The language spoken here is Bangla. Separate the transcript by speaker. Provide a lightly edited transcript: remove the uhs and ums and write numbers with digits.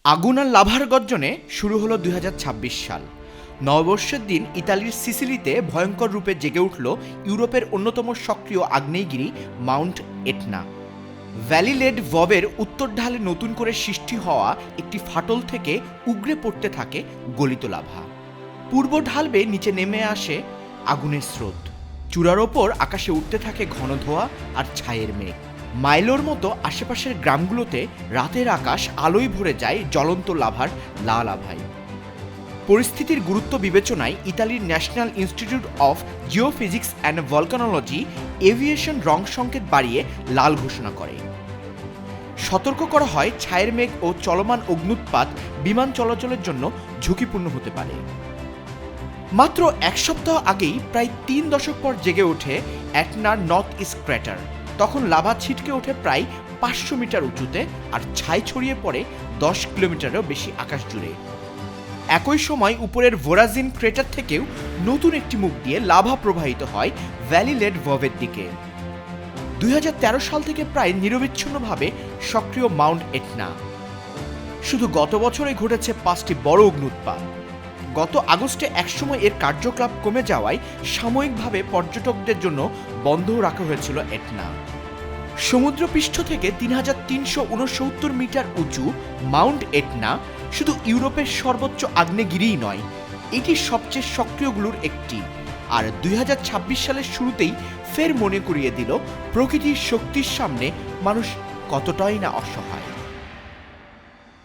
Speaker 1: আগুন আর লাভার গর্জনে শুরু হলো ২০২৬ সাল। নববর্ষের দিন ইতালির সিসিলিতে ভয়ঙ্কর রূপে জেগে উঠল ইউরোপের অন্যতম সক্রিয় আগ্নেয়গিরি মাউন্ট এটনা। ভ্যালি লেড ভবের উত্তর ঢালে নতুন করে সৃষ্টি হওয়া একটি ফাটল থেকে উগড়ে পড়তে থাকে গলিত লাভা। পূর্ব ঢাল বেয়ে নিচে নেমে আসে আগুনের স্রোত। চূড়ার ওপর আকাশে উঠতে থাকে ঘন ধোঁয়া আর ছায়ের মেঘ। মাইলোর মতো আশেপাশের গ্রামগুলোতে রাতের আকাশ আলোয় ভরে যায় জ্বলন্ত লাভার লাল আভায়। পরিস্থিতির গুরুত্ব বিবেচনায় ইতালির national institute of geophysics and volcanology aviation রং সংকেত বাড়িয়ে লাল ঘোষণা করে। সতর্ক করা হয় ছায়ের মেঘ ও চলমান অগ্ন্যুৎপাত বিমান চলাচলের জন্য ঝুঁকিপূর্ণ হতে পারে। মাত্র এক সপ্তাহ আগেই প্রায় ৩ দশক পর জেগে ওঠে এটনার নর্থ ইস্ট ক্র্যাটার। তখন লাভা ছিটকে ওঠে প্রায় ৫০০ মিটার উঁচুতে আর ছাই ছড়িয়ে পড়ে ১০ কিলোমিটারেরও বেশি আকাশ জুড়ে। একই সময় উপরের ভোরাজিন ক্রেটার থেকেও নতুন একটি মুখ দিয়ে লাভা প্রবাহিত হয় ভ্যালি লেড ভবের দিকে। ২০১৩ সাল থেকে প্রায় নিরবিচ্ছিন্নভাবে সক্রিয় মাউন্ট এটনা। শুধু গত বছরে ঘটেছে ৫টি বড় অগ্ন্যুৎপাত। গত আগস্টে একসময় এর কার্যকলাপ কমে যাওয়ায় সাময়িকভাবে পর্যটকদের জন্য বন্ধ রাখা হয়েছিল এটনা। সমুদ্রপৃষ্ঠ থেকে ৩৩৬৯ মিটার উঁচু মাউন্ট এটনা শুধু ইউরোপের সর্বোচ্চ আগ্নেয়গিরিই নয়, এটি সবচেয়ে সক্রিয়গুলোর একটি। আর ২০২৬ সালের শুরুতেই ফের মনে করিয়ে দিল প্রকৃতির শক্তির সামনে মানুষ কতটাই না অসহায়।